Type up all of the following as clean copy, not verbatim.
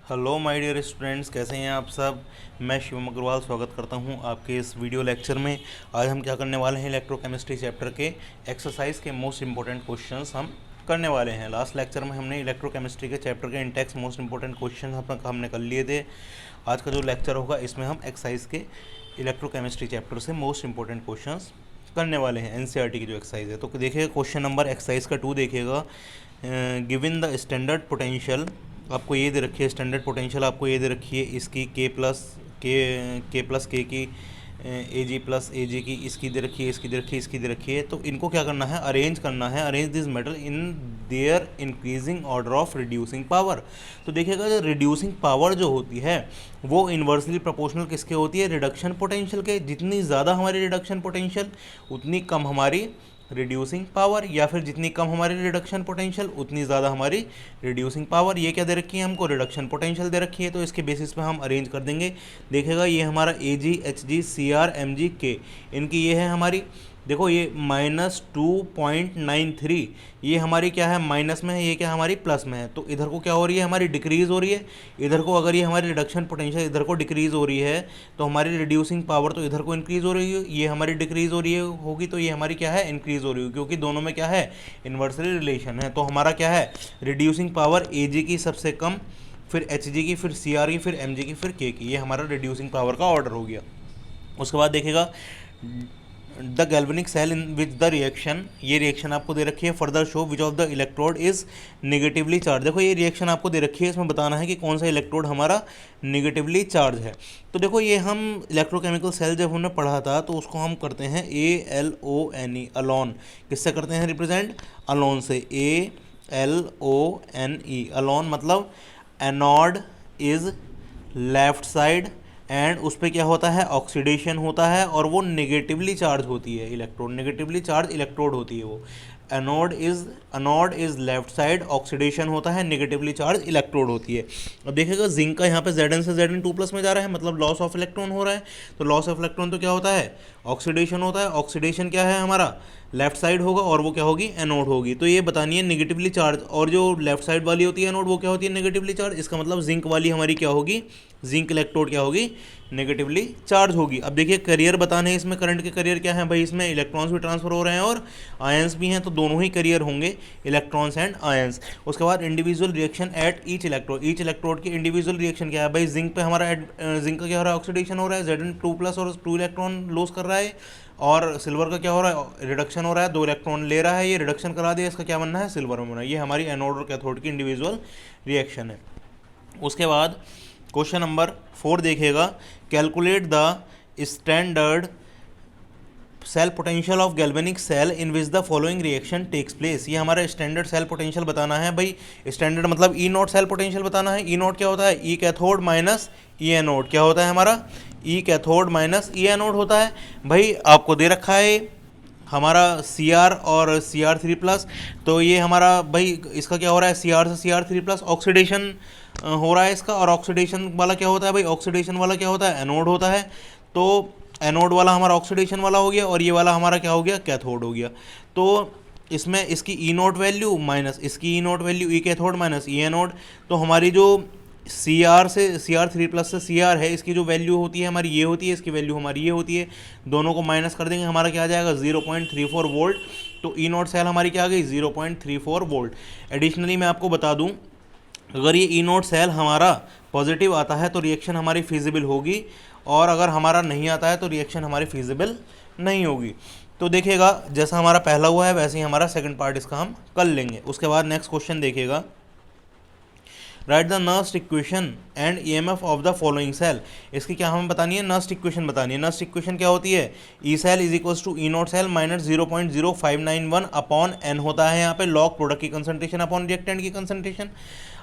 Hello my dear students, कैसे हैं आप सब। मैं शिवम अग्रवाल स्वागत करता हूं आपके इस वीडियो लेक्चर में। आज हम क्या करने वाले हैं, इलेक्ट्रोकेमिस्ट्री चैप्टर के एक्सरसाइज के मोस्ट इंपॉर्टेंट क्वेश्चंस हम करने वाले हैं। लास्ट लेक्चर में हमने इलेक्ट्रोकेमिस्ट्री के चैप्टर के इंटेक्स मोस्ट इंपॉर्टेंट क्वेश्चन हमने कर लिए थे। आज का जो लेक्चर होगा इसमें हम एक्सरसाइज के इलेक्ट्रोकेमिस्ट्री चैप्टर से मोस्ट इंपॉर्टेंट क्वेश्चंस करने वाले हैं। एनसीईआरटी की जो एक्सरसाइज है, तो देखिएगा क्वेश्चन नंबर एक्सरसाइज का 2 देखिएगा। गिवन द स्टैंडर्ड पोटेंशियल, आपको ये दे रखी है स्टैंडर्ड पोटेंशियल, आपको ये दे रखी है इसकी के प्लस के की ए जी प्लस ए जी की, इसकी दे रखी है, इसकी दे रखी है, इसकी दे रखी है। तो इनको क्या करना है, अरेंज करना है। Arrange this metal in their increasing order of reducing power. तो देखिएगा जो रिड्यूसिंग पावर जो होती है वो इन्वर्सली प्रोपोर्शनल किसके होती है, रिडक्शन पोटेंशियल के। जितनी ज़्यादा हमारी रिडक्शन पोटेंशियल उतनी कम हमारी रिड्यूसिंग पावर, या फिर जितनी कम हमारी रिडक्शन पोटेंशियल उतनी ज़्यादा हमारी रिड्यूसिंग पावर। ये क्या दे रखी है हमको, रिडक्शन पोटेंशियल दे रखी है। तो इसके बेसिस पे हम अरेंज कर देंगे। देखेगा ये हमारा A G, H G, C R, M G, K, इनकी ये है हमारी, देखो ये -2.93, ये हमारी क्या है माइनस में है, ये क्या हमारी प्लस में है। तो इधर को क्या हो रही है हमारी, डिक्रीज़ हो रही है। इधर को अगर ये हमारी रिडक्शन पोटेंशियल इधर को डिक्रीज़ हो रही है तो हमारी रिड्यूसिंग पावर तो इधर को इंक्रीज़ हो रही है, ये हमारी डिक्रीज़ हो रही है होगी, तो ये हमारी क्या है, इंक्रीज़ हो रही होगी, क्योंकि दोनों में क्या है, इन्वर्सली रिलेशन है। तो हमारा क्या है, रिड्यूसिंग पावर ए जी की सबसे कम, फिर एच जी की, फिर सी आर की, फिर एम जी की, फिर के की। ये हमारा रिड्यूसिंग पावर का ऑर्डर हो गया। उसके बाद देखेगा the galvanic cell in which the reaction, ये रिएक्शन आपको दे रखी है। Further show which of the electrode is negatively charge. देखो ये रिएक्शन आपको दे रखी है, इसमें बताना है कि कौन सा इलेक्ट्रोड हमारा निगेटिवली चार्ज है। तो देखो ये हम इलेक्ट्रोकेमिकल सेल जब हमने पढ़ा था तो उसको हम करते हैं ALONE, अलोन। किससे करते हैं रिप्रेजेंट, अलोन से। ALONE, अलोन मतलब anode is left side, and उस पर क्या होता है, ऑक्सीडेशन होता है, और वो नेगेटिवली चार्ज होती है इलेक्ट्रोड, नेगेटिवली चार्ज इलेक्ट्रोड होती है वो। Anode is left side, oxidation होता है, नेगेटिवली चार्ज इलेक्ट्रोड होती है। अब देखिएगा जिंक का यहाँ पे Zn से Zn2+ में जा रहा है, मतलब लॉस ऑफ इलेक्ट्रॉन हो रहा है। तो लॉस ऑफ इलेक्ट्रॉन तो क्या होता है, ऑक्सीडेशन होता है। ऑक्सीडेशन क्या है हमारा, लेफ्ट साइड होगा, और वो क्या होगी, एनोड होगी। तो ये बतानी है नेगेटिवली चार्ज, और जो लेफ्ट साइड वाली होती है एनोड वो क्या होती है, नेगेटिवली चार्ज। इसका मतलब जिंक वाली हमारी क्या होगी, जिंक इलेक्ट्रोड क्या होगी, नेगेटिवली चार्ज होगी। अब देखिए करियर बताने हैं इसमें, करंट के करियर क्या है भाई, इसमें इलेक्ट्रॉन्स भी ट्रांसफर हो रहे हैं और आयंस भी हैं, तो दोनों ही करियर होंगे, इलेक्ट्रॉन्स एंड आयंस। उसके बाद individual reaction at each electrode, each electrode की इंडिविजुअल रिएक्शन क्या है भाई, जिंक पे हमारा जिंक का क्या हो रहा है, ऑक्सीडेशन हो रहा है, Zn2+ और 2 इलेक्ट्रॉन लॉस कर रहा है। और सिल्वर का क्या हो रहा है, रिडक्शन हो रहा है, 2 इलेक्ट्रॉन ले रहा है, ये रिडक्शन करा दिया, इसका क्या बनना है, सिल्वर में बनना है। ये हमारी एनोड और कैथोड की इंडिविजुअल रिएक्शन है। उसके बाद क्वेश्चन नंबर 4 देखेगा, calculate the standard cell potential of galvanic cell in which the following reaction takes place. ये हमारा स्टैंडर्ड सेल पोटेंशियल बताना है भाई। स्टैंडर्ड मतलब ई नॉट सेल पोटेंशियल बताना है। ई नॉट क्या होता है, ई कैथोड माइनस ई एनोड, क्या होता है हमारा, ई कैथोड माइनस ई एनोड होता है। भाई आपको दे रखा है हमारा सी आर और Cr3+, तो ये हमारा भाई इसका क्या हो रहा है, Cr से Cr3+, ऑक्सीडेशन हो रहा है इसका। और ऑक्सीडेशन वाला क्या होता है भाई, ऑक्सीडेशन वाला क्या होता है, एनोड होता है। तो एनोड वाला हमारा ऑक्सीडेशन वाला हो गया, और ये वाला हमारा क्या हो गया, कैथोड हो गया। तो इसमें इसकी ई नोट वैल्यू माइनस इसकी E naught value, E cathode minus E anode. तो हमारी जो Cr से Cr3+ से Cr है, इसकी जो वैल्यू होती है हमारी ये होती है, इसकी वैल्यू हमारी ये होती है। दोनों को माइनस कर देंगे, हमारा क्या आ जाएगा, 0.34 वोल्ट। तो ई नोट सेल हमारी क्या आ गई, 0.34 वोल्ट। एडिशनली मैं आपको बता दूं, अगर ये ई नोट सेल हमारा पॉजिटिव आता है तो रिएक्शन हमारी फिजिबल होगी, और अगर हमारा नहीं आता है तो रिएक्शन हमारी फिजिबल नहीं होगी। तो देखिएगा जैसा हमारा पहला हुआ है वैसे ही हमारा सेकंड पार्ट इसका हम कर लेंगे। उसके बाद नेक्स्ट क्वेश्चन देखिएगा, write the Nernst equation and EMF of the following cell. इसकी क्या हमें बतानी है, नर्स्ट इक्वेशन बतानी है। नर्स्ट इक्वेशन क्या होती है, E cell is equals to E not cell minus 0.0591 upon n होता है यहाँ पे लॉग प्रोडक्ट की कंसंट्रेशन अपॉन रिएक्टेंट की कंसंट्रेशन।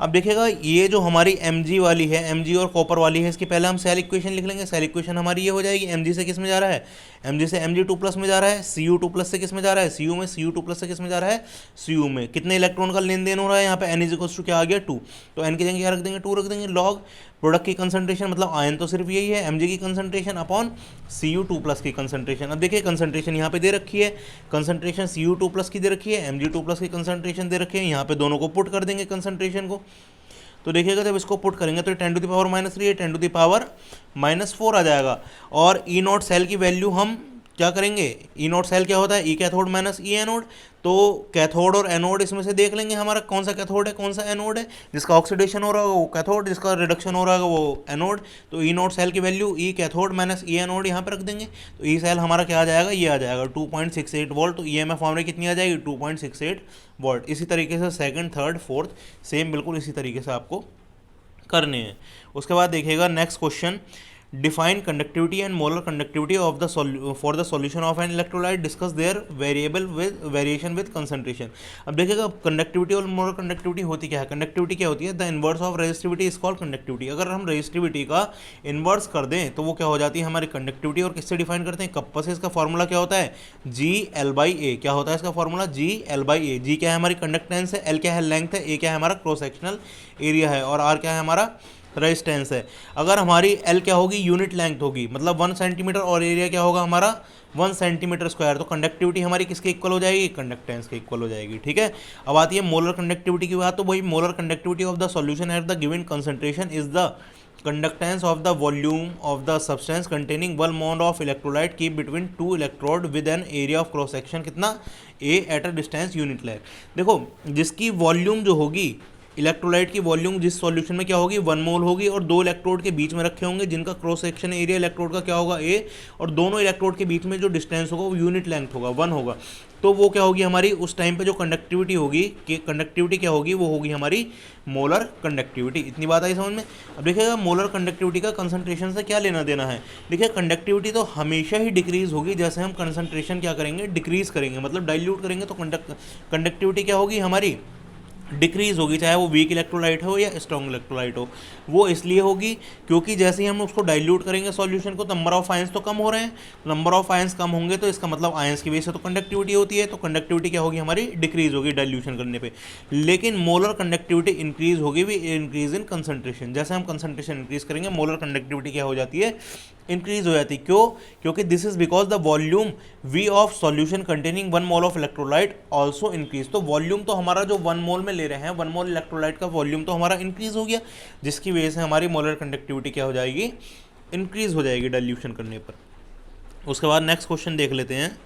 अब देखिएगा ये जो हमारी Mg वाली है, Mg और कॉपर वाली है, इसकी पहले हम सेल इक्वेशन लिख लेंगे। सेल इक्वेशन हमारी ये हो जाएगी, Mg से किस में जा रहा है, Mg से Mg2+ में जा रहा है, Cu2+ से किस में जा रहा है, Cu में, Cu2+ से किस में जा रहा है, Cu में। कितने इलेक्ट्रॉन का लेन देन हो रहा है यहाँ पे, n इज इक्वल्स टू क्या आ गया, 2। तो n की जगह क्या रख देंगे, 2 रख देंगे। लॉग प्रोडक्ट की कंसंट्रेशन मतलब आयन तो सिर्फ यही है, Mg की कंसंट्रेशन अपॉन Cu2+ की कंसंट्रेशन। अब देखिए कंसंट्रेशन यहाँ पे दे रखी है, कंसंट्रेशन Cu2+ की दे रखी है, Mg2+ की कंसंट्रेशन दे रखी है, यहाँ पे दोनों को पुट कर देंगे कंसंट्रेशन को। तो देखिएगा जब इसको पुट करेंगे तो 10⁻³ है, 10⁻⁻4 आ जाएगा। और ई नॉट सेल की वैल्यू हम क्या करेंगे, ई नॉट सेल क्या होता है, ई कैथोड माइनस ई एनोड। तो कैथोड और एनोड इसमें से देख लेंगे हमारा कौन सा कैथोड है कौन सा एनोड है। जिसका ऑक्सीडेशन हो रहा होगा वो कैथोड, जिसका रिडक्शन हो रहा होगा वो एनोड। तो ई नॉट सेल की value E cathode minus E anode यहाँ पे रख देंगे। तो ई सेल हमारा क्या आ जाएगा, ये आ जाएगा 2.68 वोल्ट। तो ई एम एफ हमारी कितनी आ जाएगी, 2.68 वोल्ट। इसी तरीके से सेकंड, थर्ड, फोर्थ सेम बिल्कुल इसी तरीके से आपको करने हैं। उसके बाद देखिएगा next question, define conductivity and molar conductivity of the for the solution of an electrolyte, discuss their variation with concentration. अब देखिएगा कंडक्टिविटी और मोलर कंडक्टिविटी होती क्या है। कंडक्टिविटी क्या होती है, the inverse of resistivity is called conductivity. अगर हम रेजिस्टिविटी का इनवर्स कर दें तो वो क्या हो जाती है हमारी कंडक्टिविटी। और किससे डिफाइन करते हैं, कप्पा से। इसका फॉर्मूला क्या होता है, GL/A। क्या होता है इसका फॉर्मूला, GL/A। जी क्या है हमारी कंडक्टेंस है, L क्या है लेंथ है, A क्या है हमारा क्रॉस सेक्शनल एरिया है, और R क्या है हमारा रेजिस्टेंस है। अगर हमारी L क्या होगी, यूनिट लेंथ होगी, मतलब 1 सेंटीमीटर, और एरिया क्या होगा हमारा 1 सेंटीमीटर स्क्वायर। तो कंडक्टिविटी हमारी किसके इक्वल हो जाएगी, कंडक्टेंस के इक्वल हो जाएगी। ठीक है, अब आती है मोलर कंडक्टिविटी की बात। तो वही molar conductivity of the solution at the given concentration is the conductance of the volume of the substance containing 1 mole of electrolyte keep between 2 electrode with an area of cross section कितना, A at a distance unit length. देखो जिसकी volume जो होगी, electrolyte की volume जिस solution में क्या होगी 1 मोल होगी, और 2 इलेक्ट्रोड के बीच में रखे होंगे जिनका क्रॉस सेक्शन एरिया इलेक्ट्रोड का क्या होगा, A, और दोनों इलेक्ट्रोड के बीच में जो डिस्टेंस होगा वो यूनिट लेंथ होगा, 1 होगा। तो वो क्या होगी हमारी उस टाइम पे जो कंडक्टिविटी होगी, कि कंडक्टिविटी क्या होगी, वो होगी हमारी मोलर कंडक्टिविटी। इतनी बात आई समझ में। अब देखिएगा मोलर कंडक्टिविटी का कंसंट्रेशन से क्या लेना देना है। देखिए कंडक्टिविटी तो हमेशा ही डिक्रीज होगी जैसे हम कंसंट्रेशन क्या करेंगे, डिक्रीज करेंगे, मतलब डाइल्यूट करेंगे। तो कंडक्टिविटी क्या होगी हमारी, डिक्रीज होगी, चाहे वो वीक इलेक्ट्रोलाइट हो या स्ट्रॉन्ग इलेक्ट्रोलाइट हो। वो इसलिए होगी क्योंकि जैसे ही हम उसको डाइल्यूट करेंगे सॉल्यूशन को, तो नंबर ऑफ आयंस तो कम हो रहे हैं। नंबर ऑफ आयंस कम होंगे तो इसका मतलब आयंस की वजह से तो कंडक्टिविटी होती है। तो कंडक्टिविटी क्या होगी हमारी, डिक्रीज होगी डाइल्यूशन करने पे। लेकिन मोलर कंडक्टिविटी इंक्रीज होगी भी, इंक्रीज इन कंसंट्रेशन। जैसे हम कंसंट्रेशन इंक्रीज करेंगे मोलर कंडक्टिविटी क्या हो जाती है, इंक्रीज हो जाती है। क्यों, क्योंकि this is because the volume V of solution containing 1 mole of electrolyte also increase. तो वॉल्यूम तो हमारा जो 1 मोल में ले रहे हैं, 1 मोल इलेक्ट्रोलाइट का वॉल्यूम तो हमारा इंक्रीज हो गया, जिसकी वजह से हमारी मोलर कंडक्टिविटी क्या हो जाएगी, इंक्रीज हो जाएगी डाइल्यूशन करने पर। उसके बाद नेक्स्ट क्वेश्चन देख लेते हैं,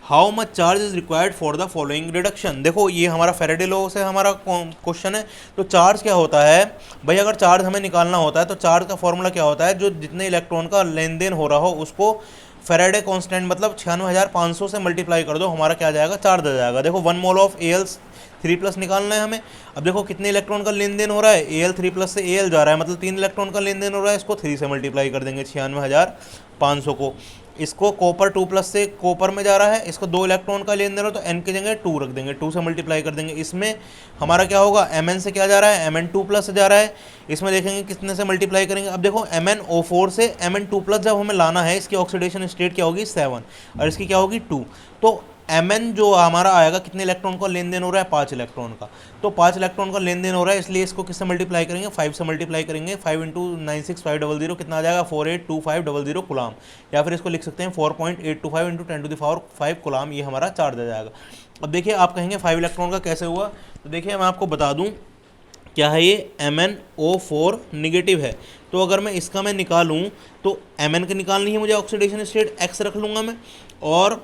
how much charge is required for the following reduction. देखो ये हमारा फेरेडे लॉ से हमारा क्वेश्चन है। तो चार्ज क्या होता है भाई, अगर चार्ज हमें निकालना होता है तो चार्ज का फॉर्मूला क्या होता है, जो जितने इलेक्ट्रॉन का लेन देन हो रहा हो उसको फेरेडे कांस्टेंट मतलब 96,500 से मल्टीप्लाई कर दो, हमारा क्या आ जाएगा, चार्ज आ जाएगा। देखो 1 मोल ऑफ Al3+ निकालना है हमें। अब देखो कितने इलेक्ट्रॉन का लेन देन हो रहा है, Al3+ से Al जा रहा है, मतलब 3 इलेक्ट्रॉन का लेन देन हो रहा है। इसको 3 से मल्टीप्लाई कर देंगे 96,500 को। इसको कॉपर 2+ से कॉपर में जा रहा है, इसको 2 इलेक्ट्रॉन का लेन देन हो तो n की जगह 2 रख देंगे, 2 से मल्टीप्लाई कर देंगे। इसमें हमारा क्या होगा, Mn से क्या जा रहा है, Mn2+ से जा रहा है। इसमें देखेंगे कितने से मल्टीप्लाई करेंगे। अब देखो MnO4 से Mn2+ जब हमें लाना है, इसकी ऑक्सीडेशन स्टेट क्या होगी 7 और इसकी क्या होगी 2। तो Mn जो हमारा आएगा, कितने इलेक्ट्रॉन का लेन देन हो रहा है, 5 इलेक्ट्रॉन का। तो 5 इलेक्ट्रॉन का लेन देन हो रहा है, इसलिए इसको किससे मल्टीप्लाई करेंगे, 5 से मल्टीप्लाई करेंगे। 5 × 96500 कितना आ जाएगा, 482500 कुलाम, या फिर इसको लिख सकते हैं 4.825 × 10⁵ कुलाम, ये हमारा चार्ज आ जाएगा। अब देखिए आप कहेंगे 5 इलेक्ट्रॉन का कैसे हुआ, तो देखिए मैं आपको बता दूँ क्या है ये, MnO4 निगेटिव है। तो अगर मैं इसका मैं निकालूँ तो Mn का निकालनी है मुझे ऑक्सीडेशन स्टेट, X रख लूँगा मैं, और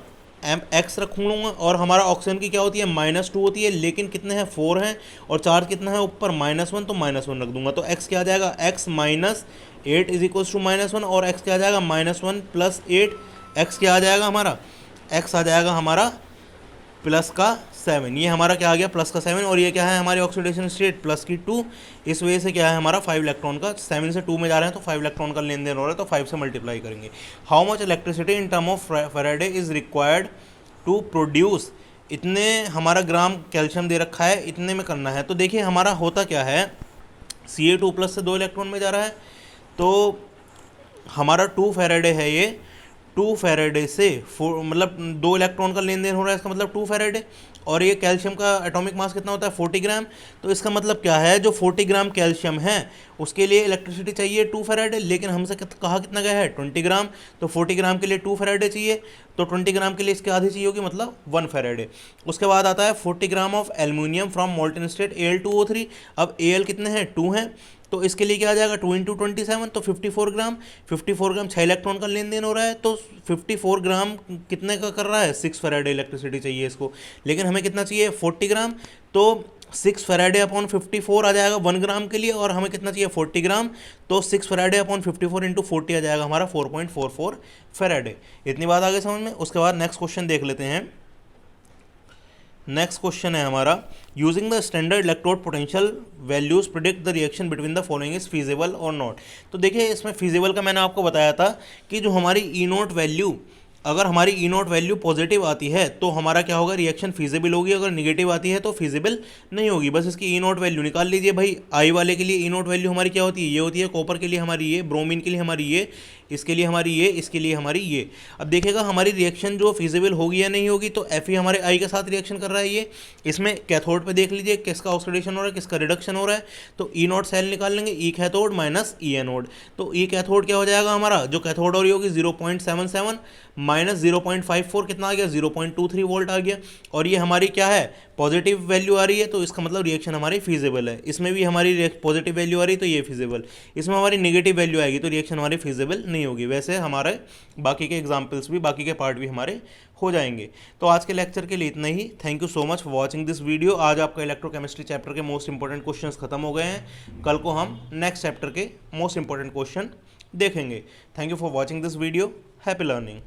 X रख लूँगा, और हमारा ऑक्सीजन की क्या होती है -2 होती है, लेकिन कितने हैं 4 हैं, और चार्ज कितना है ऊपर -1, तो -1 रख दूंगा। तो X क्या आ जाएगा, X -8 = -1, और X क्या आ जाएगा, -1 + 8, X क्या आ जाएगा हमारा, X आ जाएगा हमारा +7। ये हमारा क्या आ गया, +7, और ये क्या है हमारी ऑक्सीडेशन स्टेट +2। इस वजह से क्या है हमारा 5 इलेक्ट्रॉन का, 7 से 2 में जा रहे हैं तो 5 इलेक्ट्रॉन का लेन देन हो रहा है, तो 5 से मल्टीप्लाई करेंगे। How much electricity in term of Faraday is required to produce, इतने हमारा ग्राम कैल्शियम दे रखा है, इतने में करना है। तो देखिए हमारा होता क्या है, Ca2+ से 2 इलेक्ट्रॉन में जा रहा है, तो हमारा 2 फैराडे है ये, 2 फैराडे से 4 मतलब 2 इलेक्ट्रॉन का लेन देन हो रहा है, इसका मतलब 2 फैराडे। और ये कैल्शियम का एटॉमिक मास कितना होता है 40 ग्राम। तो इसका मतलब क्या है, जो 40 ग्राम कैल्शियम है उसके लिए इलेक्ट्रिसिटी चाहिए 2 फैराडे, लेकिन हमसे कहा कितना गया है 20 ग्राम। तो 40 ग्राम के लिए 2 फैराडे चाहिए, तो 20 ग्राम के लिए इसके आधी चाहिए होगी, मतलब 1 फैराडे। उसके बाद आता है 40 gram of aluminium from molten state Al2O3। अब Al कितने हैं 2 हैं, तो इसके लिए क्या आ जाएगा 2 इंटू 27, तो 54 ग्राम। 54 ग्राम 6 इलेक्ट्रॉन का लेन देन हो रहा है, तो 54 ग्राम कितने का कर रहा है 6 फैराडे इलेक्ट्रिसिटी चाहिए इसको, लेकिन हमें कितना चाहिए 40 ग्राम। तो 6 फैराडे अपॉन 54 आ जाएगा 1 ग्राम के लिए, और हमें कितना चाहिए 40 ग्राम। तो 6 फैराडे अपॉन 54 इंटू 40 आ जाएगा हमारा 4.44 फैराडे। इतनी बात आगे समझ में। उसके बाद नेक्स्ट क्वेश्चन देख लेते हैं। नेक्स्ट क्वेश्चन है हमारा, using the standard electrode potential values predict the reaction between the following is feasible और नॉट। तो देखिए इसमें फीजिबल का मैंने आपको बताया था कि जो हमारी ई नोट वैल्यू, अगर हमारी ई नोट वैल्यू पॉजिटिव आती है तो हमारा क्या होगा, रिएक्शन फीजिबल होगी। अगर निगेटिव आती है तो फीजिबल नहीं होगी। बस इसकी ई नोट वैल्यू निकाल लीजिए भाई। आई वाले के लिए ई नोट वैल्यू हमारी क्या होती है, ये होती है। कॉपर के लिए हमारी ये, ब्रोमीन के लिए हमारी ये, इसके लिए हमारी ये, इसके लिए हमारी ये। अब देखिएगा हमारी रिएक्शन जो फीजिबल होगी या नहीं होगी। तो Fe हमारे आई के साथ रिएक्शन कर रहा है ये। इसमें कैथोड पे देख लीजिए किसका ऑक्सीडेशन हो रहा है, किसका रिडक्शन हो रहा है। तो ई नॉट सेल निकाल लेंगे, ई कैथोड माइनस ई एनोड। तो ई कैथोड क्या हो जाएगा हमारा, जो कैथोड हो रही होगी 0.77 माइनस 0.54 कितना आ गया 0.23 वोल्ट आ गया। और ये हमारी क्या है पॉजिटिव वैल्यू आ रही है, तो इसका मतलब रिएक्शन हमारी फीजिबल है। इसमें भी हमारी पॉजिटिव वैल्यू आ रही है तो ये फीजिबल। इसमें हमारी नेगेटिव वैल्यू आएगी तो रिएक्शन हमारी फीजिबल नहीं होगी। वैसे हमारे बाकी के एग्जाम्पल्स भी, बाकी के पार्ट भी हमारे हो जाएंगे। तो आज के लेक्चर के लिए इतना ही। Thank you so much for watching this video. आज आपका इलेक्ट्रोकेमिस्ट्री चैप्टर के मोस्ट इंपॉर्टेंट क्वेश्चंस खत्म हो गए हैं। कल को हम नेक्स्ट चैप्टर के मोस्ट इंपॉर्टेंट क्वेश्चन देखेंगे। Thank you for watching this video. Happy learning.